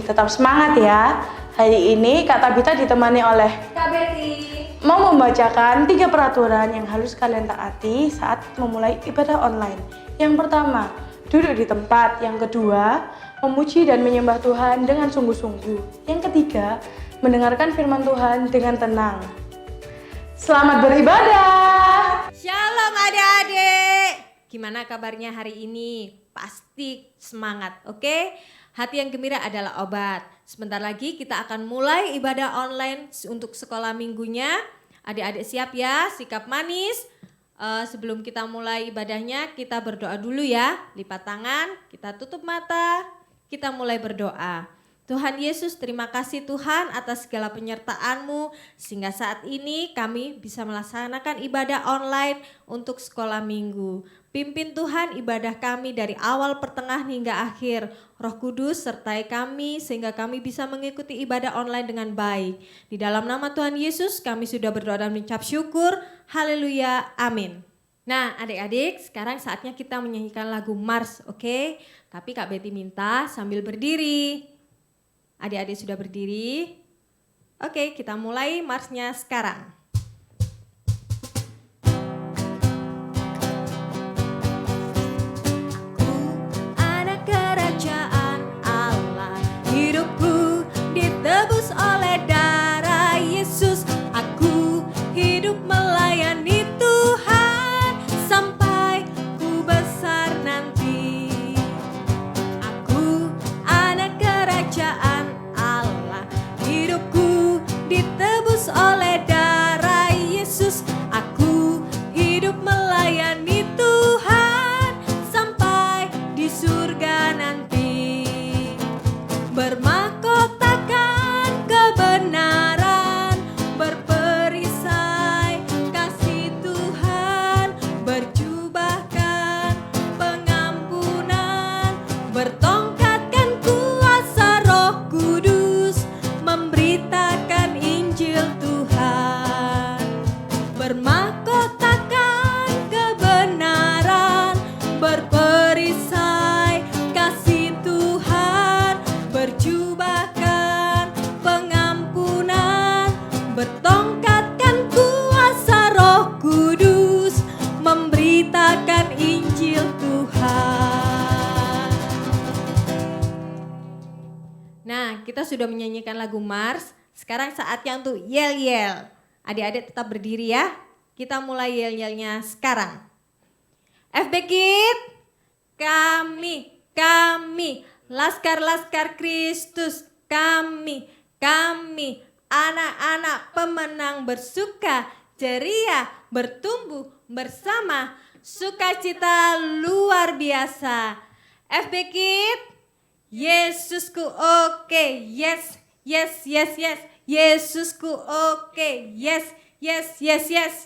tetap semangat ya. Hari ini Kak Tabita ditemani oleh Kak Betty mau membacakan 3 peraturan yang harus kalian taati saat memulai ibadah online. Yang pertama, duduk di tempat. Yang kedua, memuji dan menyembah Tuhan dengan sungguh-sungguh. Yang ketiga, mendengarkan firman Tuhan dengan tenang. Selamat beribadah! Shalom adik-adik. Gimana kabarnya hari ini? Pasti semangat, oke? Hati yang gembira adalah obat. Sebentar lagi kita akan mulai ibadah online untuk sekolah minggunya. Adik-adik siap ya, sikap manis. Sebelum kita mulai ibadahnya, kita berdoa dulu ya. Lipat tangan, kita tutup mata, kita mulai berdoa. Tuhan Yesus, terima kasih Tuhan atas segala penyertaan-Mu sehingga saat ini kami bisa melaksanakan ibadah online untuk sekolah minggu. Pimpin Tuhan ibadah kami dari awal, pertengahan hingga akhir. Roh Kudus sertai kami sehingga kami bisa mengikuti ibadah online dengan baik. Di dalam nama Tuhan Yesus kami sudah berdoa dan mengucap syukur. Haleluya, amin. Nah adik-adik, sekarang saatnya kita menyanyikan lagu Mars, oke? Tapi Kak Betty minta sambil berdiri. Adik-adik sudah berdiri? Oke, kita mulai marsnya sekarang. Aku anak kerajaan Allah, hidupku ditebus oleh darah Yesus. Aku hidup melayani Tuhan sampai ku besar nanti. Aku anak kerajaan Allah, hidupku ditebus oleh darah Yesus. Aku hidup melayani Tuhan sampai di surga nanti. Bermahkotakan kebenaran, berperisai kasih Tuhan, berjubahkan pengampunan, bertongkatkan kuasa Roh Kudus, memberitakan Injil Tuhan. Bermahkotakan kebenaran, berperisai kasih Tuhan, berjubahkan pengampunan, bertongkatkan kuasa Roh Kudus, memberitakan Injil Tuhan. Nah, kita sudah menyanyikan lagu Mars. Sekarang saatnya untuk yel-yel. Adik-adik tetap berdiri ya. Kita mulai yel-yelnya sekarang. FB Kid, kami, Laskar-Laskar Kristus, kami, anak-anak pemenang bersuka, ceria, bertumbuh bersama, sukacita luar biasa. FB Kid, Yesusku oke, yes, Yesusku oke, yes,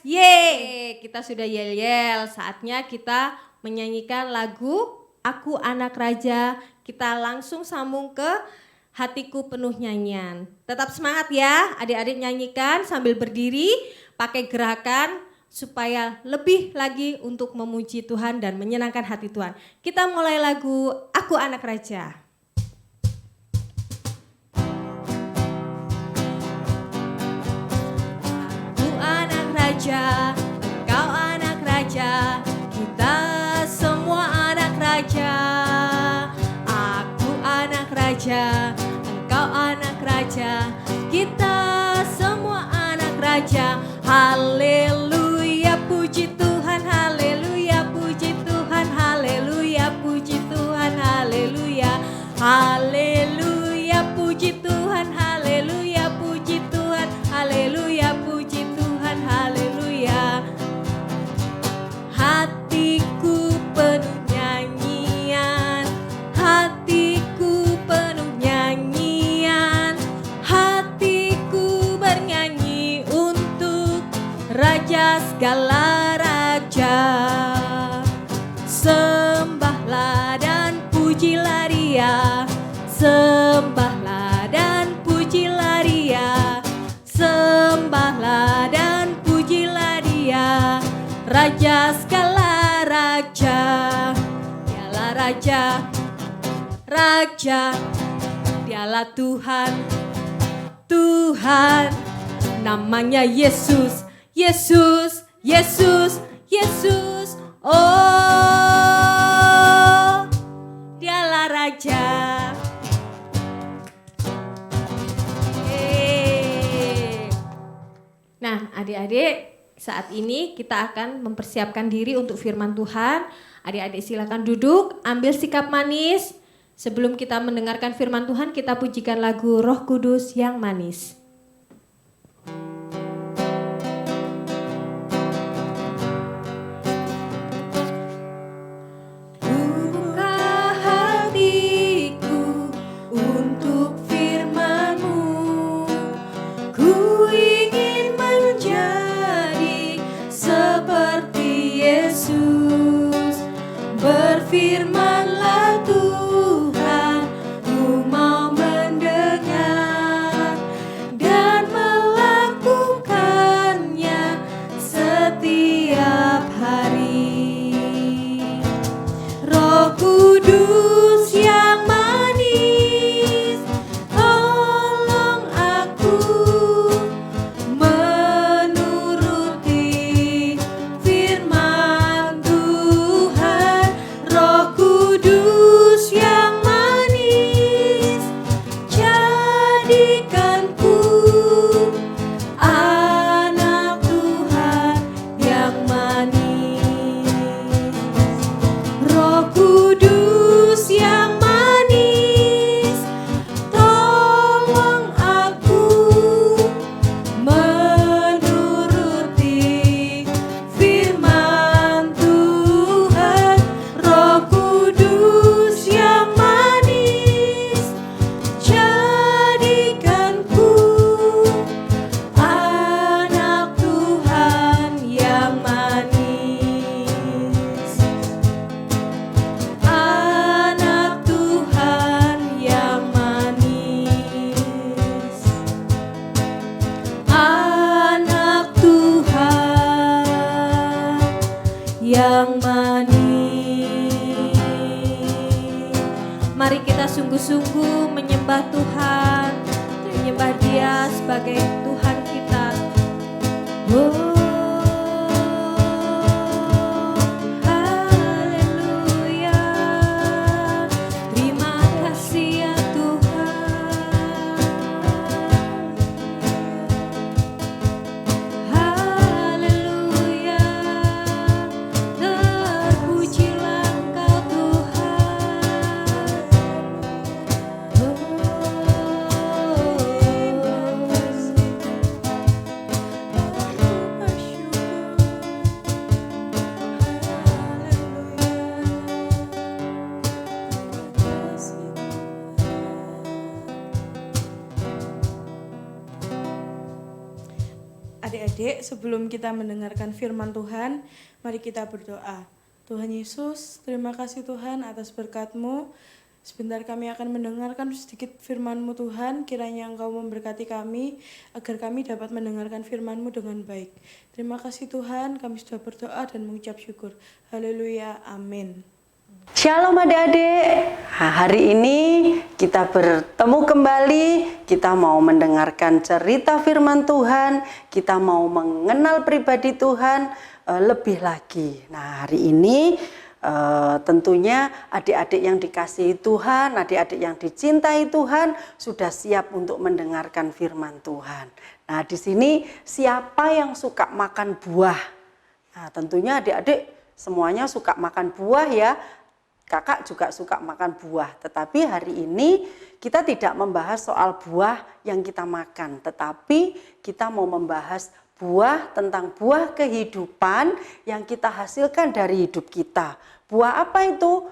yeay. Kita sudah yel-yel, saatnya kita menyanyikan lagu Aku Anak Raja. Kita langsung sambung ke Hatiku Penuh Nyanyian. Tetap semangat ya, adik-adik nyanyikan sambil berdiri, pakai gerakan supaya lebih lagi untuk memuji Tuhan dan menyenangkan hati Tuhan. Kita mulai lagu Aku Anak Raja. Raja, engkau anak raja, kita semua anak raja. Aku anak raja, engkau anak raja, kita semua anak raja. Haleluya, puji Tuhan, haleluya, puji Tuhan, haleluya, puji Tuhan, haleluya. Haleluya, puji Tuhan, haleluya, puji Tuhan, haleluya, puji Tuhan, haleluya. Hatiku penuh nyanyian, hatiku penuh nyanyian, hatiku bernyanyi untuk Raja segala raja. Sembahlah dan pujilah Dia, sembahlah dan pujilah Dia, sembahlah dan pujilah Dia, Raja segala raja. Dialah raja, raja, Dia Dialah Tuhan, Tuhan, namanya Yesus, Yesus, Yesus, Yesus. Oh, Dialah Raja. Nah, adik-adik, saat ini kita akan mempersiapkan diri untuk firman Tuhan. Adik-adik silakan duduk, ambil sikap manis. Sebelum kita mendengarkan firman Tuhan, kita pujikan lagu Roh Kudus yang manis. Buka hatiku untuk firman-Mu. Ku ingin menjadi seperti Yesus. Berfirmanlah Tuhan, ku mau mendengar dan melakukannya setiap hari. Roh Kudus yang manis, tolong aku menuruti firman Tuhan. Roh Kudus yang manis, jadikanku anak Tuhan yang manis. Roh Kudus yang manis, tolong aku menuruti firman Tuhan. Roh Kudus yang manis, jadikanku anak Tuhan yang manis. Anak Tuhan yang manis. Anak Tuhan yang manis. Mari kita sungguh-sungguh menyembah Tuhan, menyembah Dia sebagai Tuhan kita. Oh, haleluya. Terima kasih ya Tuhan. Haleluya. Terpujilah Engkau Tuhan. Adik-adik, sebelum kita mendengarkan firman Tuhan, mari kita berdoa. Tuhan Yesus, terima kasih Tuhan atas berkat-Mu. Sebentar kami akan mendengarkan sedikit firman-Mu Tuhan, kiranya Engkau memberkati kami, agar kami dapat mendengarkan firman-Mu dengan baik. Terima kasih Tuhan, kami sudah berdoa dan mengucap syukur. Haleluya, amin. Shalom adik-adik, hari ini kita bertemu kembali, kita mau mendengarkan cerita firman Tuhan, kita mau mengenal pribadi Tuhan lebih lagi. Nah hari ini tentunya adik-adik yang dikasihi Tuhan, adik-adik yang dicintai Tuhan sudah siap untuk mendengarkan firman Tuhan. Nah di sini siapa yang suka makan buah? Nah tentunya adik-adik semuanya suka makan buah ya. Kakak juga suka makan buah, tetapi hari ini kita tidak membahas soal buah yang kita makan, tetapi kita mau membahas buah tentang buah kehidupan yang kita hasilkan dari hidup kita. Buah apa itu?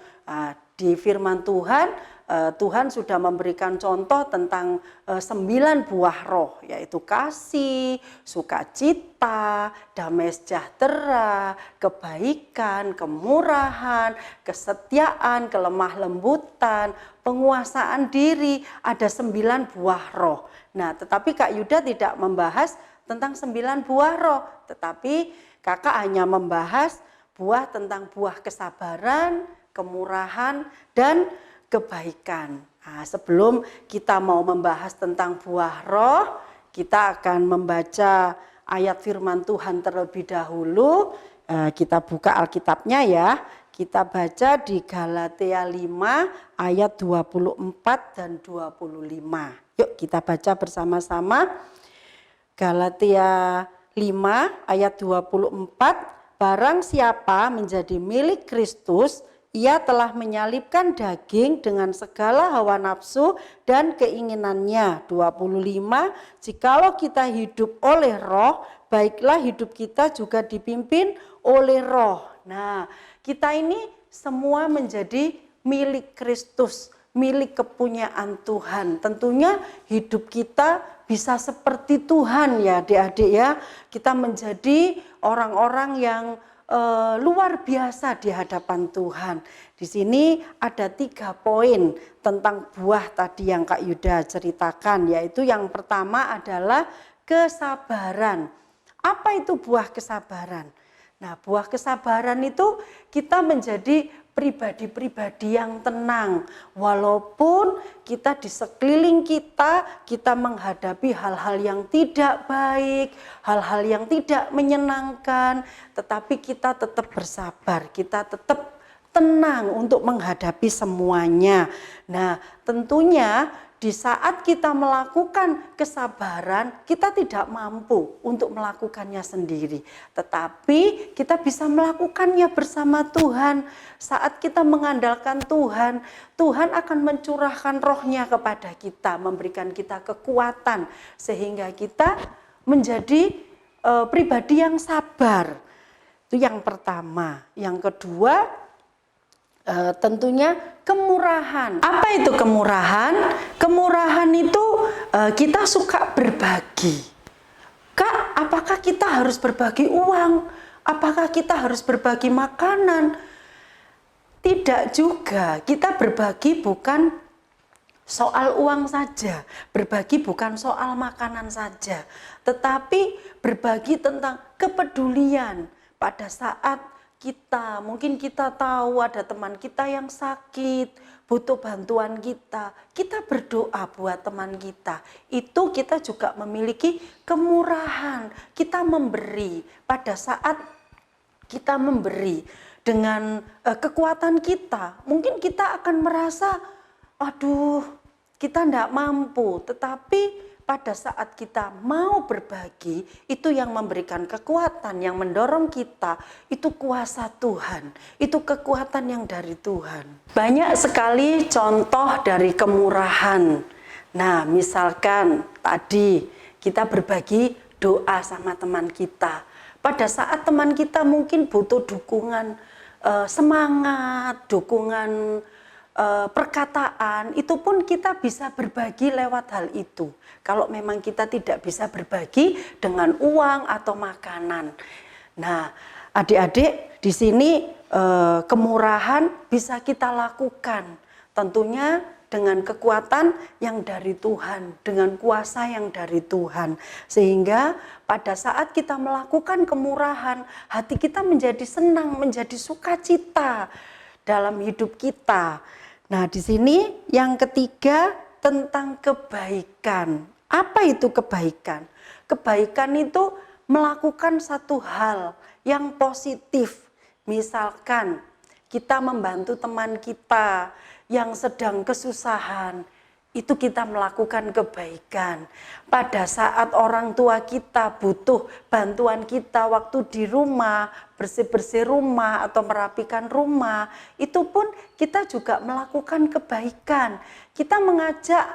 Di firman Tuhan, Tuhan sudah memberikan contoh tentang 9 buah roh, yaitu kasih, sukacita, damai sejahtera, kebaikan, kemurahan, kesetiaan, kelemah lembutan, penguasaan diri. Ada 9 buah roh. Nah, tetapi Kak Yuda tidak membahas tentang 9 buah roh, tetapi kakak hanya membahas buah tentang buah kesabaran, kemurahan, dan kebaikan. Nah, sebelum kita mau membahas tentang buah roh, kita akan membaca ayat firman Tuhan terlebih dahulu. Kita buka Alkitabnya ya. Kita baca di Galatia 5 ayat 24 dan 25. Yuk kita baca bersama-sama. Galatia 5 ayat 24. Barang siapa menjadi milik Kristus, ia telah menyalibkan daging dengan segala hawa nafsu dan keinginannya. 25. Jikalau kita hidup oleh roh, baiklah hidup kita juga dipimpin oleh roh. Nah, kita ini semua menjadi milik Kristus, milik kepunyaan Tuhan. Tentunya hidup kita bisa seperti Tuhan ya adik-adik ya. Kita menjadi orang-orang yang luar biasa di hadapan Tuhan. Di sini ada 3 poin tentang buah tadi yang Kak Yuda ceritakan, yaitu yang pertama adalah kesabaran. Apa itu buah kesabaran? Nah, buah kesabaran itu kita menjadi pribadi-pribadi yang tenang. Walaupun kita di sekeliling kita menghadapi hal-hal yang tidak baik, hal-hal yang tidak menyenangkan, tetapi kita tetap bersabar, kita tetap tenang untuk menghadapi semuanya. Nah, tentunya di saat kita melakukan kesabaran, kita tidak mampu untuk melakukannya sendiri. Tetapi kita bisa melakukannya bersama Tuhan. Saat kita mengandalkan Tuhan, Tuhan akan mencurahkan rohnya kepada kita, memberikan kita kekuatan, sehingga kita menjadi pribadi yang sabar. Itu yang pertama. Yang kedua, tentunya kemurahan. Apa itu kemurahan? Kemurahan itu kita suka berbagi. Kak, apakah kita harus berbagi uang? Apakah kita harus berbagi makanan? Tidak juga. Kita berbagi bukan soal uang saja, berbagi bukan soal makanan saja, tetapi berbagi tentang kepedulian pada saat mungkin kita tahu ada teman kita yang sakit, butuh bantuan kita berdoa buat teman kita. Itu kita juga memiliki kemurahan, kita memberi pada saat kita memberi dengan kekuatan kita. Mungkin kita akan merasa, aduh kita tidak mampu, tetapi pada saat kita mau berbagi, itu yang memberikan kekuatan, yang mendorong kita, itu kuasa Tuhan, itu kekuatan yang dari Tuhan. Banyak sekali contoh dari kemurahan. Nah, misalkan tadi kita berbagi doa sama teman kita. Pada saat teman kita mungkin butuh dukungan semangat, dukungan perkataan, itu pun kita bisa berbagi lewat hal itu. Kalau memang kita tidak bisa berbagi dengan uang atau makanan. Nah, adik-adik di sini kemurahan bisa kita lakukan. Tentunya dengan kekuatan yang dari Tuhan, dengan kuasa yang dari Tuhan. Sehingga pada saat kita melakukan kemurahan, hati kita menjadi senang, menjadi sukacita dalam hidup kita. Nah, di sini yang ketiga tentang kebaikan. Apa itu kebaikan? Kebaikan itu melakukan satu hal yang positif. Misalkan kita membantu teman kita yang sedang kesusahan, itu kita melakukan kebaikan. Pada saat orang tua kita butuh bantuan kita waktu di rumah, bersih-bersih rumah atau merapikan rumah, itu pun kita juga melakukan kebaikan. Kita mengajak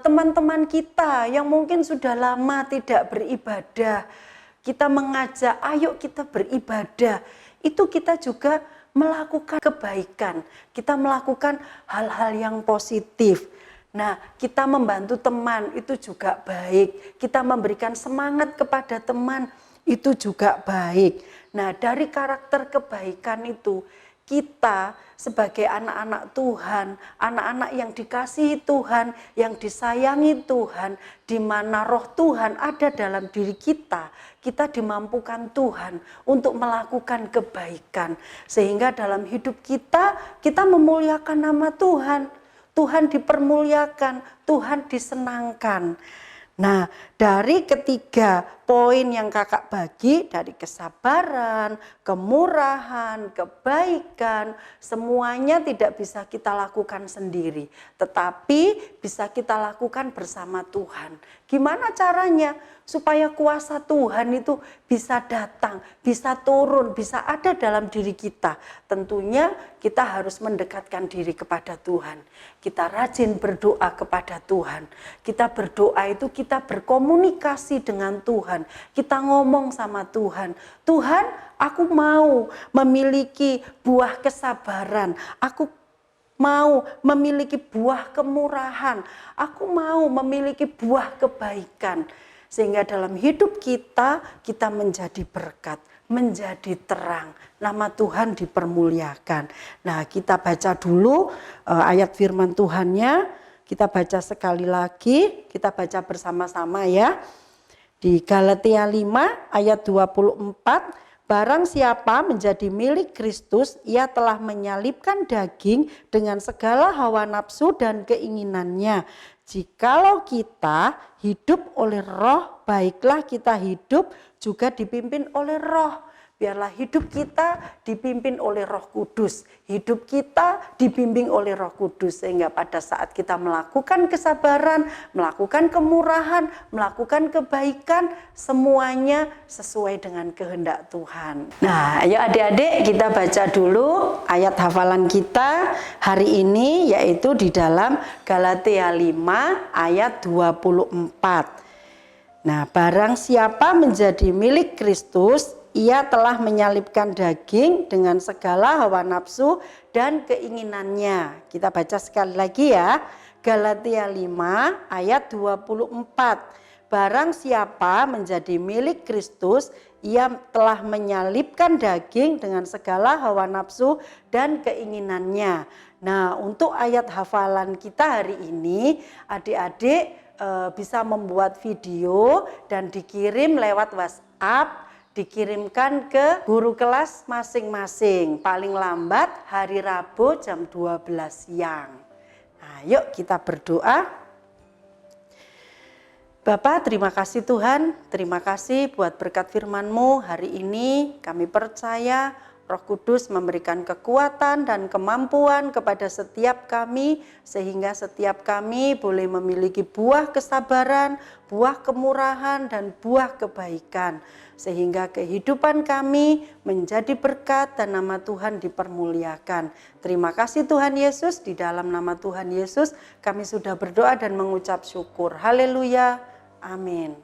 teman-teman kita yang mungkin sudah lama tidak beribadah, kita mengajak, ayo kita beribadah. Itu kita juga melakukan kebaikan, kita melakukan hal-hal yang positif. Nah, kita membantu teman itu juga baik. Kita memberikan semangat kepada teman itu juga baik. Nah, dari karakter kebaikan itu kita sebagai anak-anak Tuhan, anak-anak yang dikasihi Tuhan, yang disayangi Tuhan, di mana roh Tuhan ada dalam diri kita, kita dimampukan Tuhan untuk melakukan kebaikan. Sehingga dalam hidup kita memuliakan nama Tuhan. Tuhan dipermuliakan, Tuhan disenangkan. Nah, dari ketiga poin yang kakak bagi, dari kesabaran, kemurahan, kebaikan, semuanya tidak bisa kita lakukan sendiri, tetapi bisa kita lakukan bersama Tuhan. Gimana caranya? Supaya kuasa Tuhan itu bisa datang, bisa turun, bisa ada dalam diri kita. Tentunya kita harus mendekatkan diri kepada Tuhan. Kita rajin berdoa kepada Tuhan. Kita berdoa itu kita berkomunikasi dengan Tuhan. Kita ngomong sama Tuhan. Tuhan, aku mau memiliki buah kesabaran. Aku mau memiliki buah kemurahan. Aku mau memiliki buah kebaikan. Sehingga dalam hidup kita menjadi berkat, menjadi terang. Nama Tuhan dipermuliakan. Nah, kita baca dulu ayat firman Tuhannya. Kita baca sekali lagi, kita baca bersama-sama ya. Di Galatia 5 ayat 24. Barang siapa menjadi milik Kristus, ia telah menyalibkan daging dengan segala hawa nafsu dan keinginannya. Jikalau kita hidup oleh roh, baiklah kita hidup juga dipimpin oleh roh. Biarlah hidup kita dipimpin oleh Roh Kudus. Hidup kita dibimbing oleh Roh Kudus. Sehingga pada saat kita melakukan kesabaran, melakukan kemurahan, melakukan kebaikan, semuanya sesuai dengan kehendak Tuhan. Nah, ayo adik-adik kita baca dulu ayat hafalan kita hari ini, yaitu di dalam Galatia 5 ayat 24. Nah, barang siapa menjadi milik Kristus, ia telah menyalibkan daging dengan segala hawa nafsu dan keinginannya. Kita baca sekali lagi ya. Galatia 5 ayat 24. Barang siapa menjadi milik Kristus, ia telah menyalibkan daging dengan segala hawa nafsu dan keinginannya. Nah, untuk ayat hafalan kita hari ini, adik-adik bisa membuat video dan dikirim lewat WhatsApp, dikirimkan ke guru kelas masing-masing, paling lambat hari Rabu jam 12 siang. Nah, yuk kita berdoa. Bapak, terima kasih Tuhan, terima kasih buat berkat firman-Mu hari ini. Kami percaya Roh Kudus memberikan kekuatan dan kemampuan kepada setiap kami, sehingga setiap kami boleh memiliki buah kesabaran, buah kemurahan, dan buah kebaikan. Sehingga kehidupan kami menjadi berkat dan nama Tuhan dipermuliakan. Terima kasih Tuhan Yesus, di dalam nama Tuhan Yesus kami sudah berdoa dan mengucap syukur. Haleluya, amin.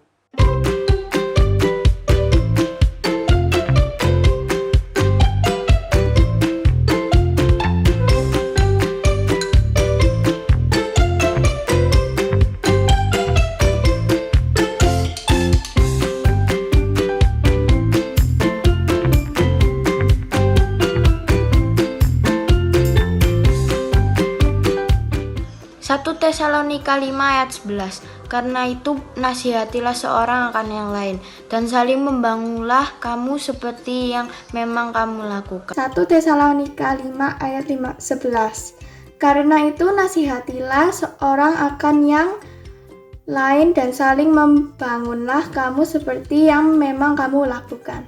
Tesalonika 5 ayat 11. Karena itu nasihatilah seorang akan yang lain dan saling membangunlah kamu seperti yang memang kamu lakukan. 1 Tesalonika 5 ayat 11. Karena itu nasihatilah seorang akan yang lain dan saling membangunlah kamu seperti yang memang kamu lakukan.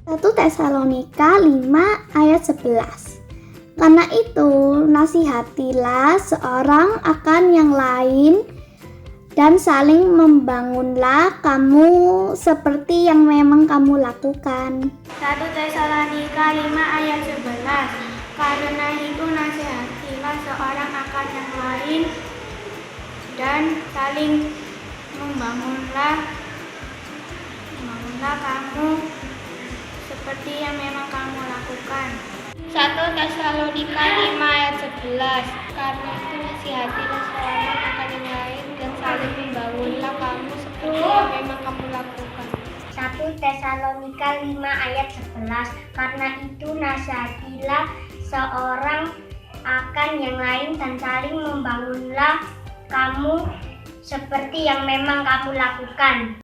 1 Tesalonika 5 ayat 11. Karena itu, nasihatilah seorang akan yang lain dan saling membangunlah kamu seperti yang memang kamu lakukan. 1 Tesalonika 5 ayat 11. Karena itu nasihatilah seorang akan yang lain dan saling membangunlah kamu seperti yang memang kamu lakukan. 1 Tesalonika 5 ayat 11. Karena itu nasihatilah seorang akan yang lain dan saling membangunlah kamu seperti yang memang kamu lakukan. 1 1 Tesalonika 5 ayat 11. Karena itu nasihatilah seorang akan yang lain dan saling membangunlah kamu seperti yang memang kamu lakukan.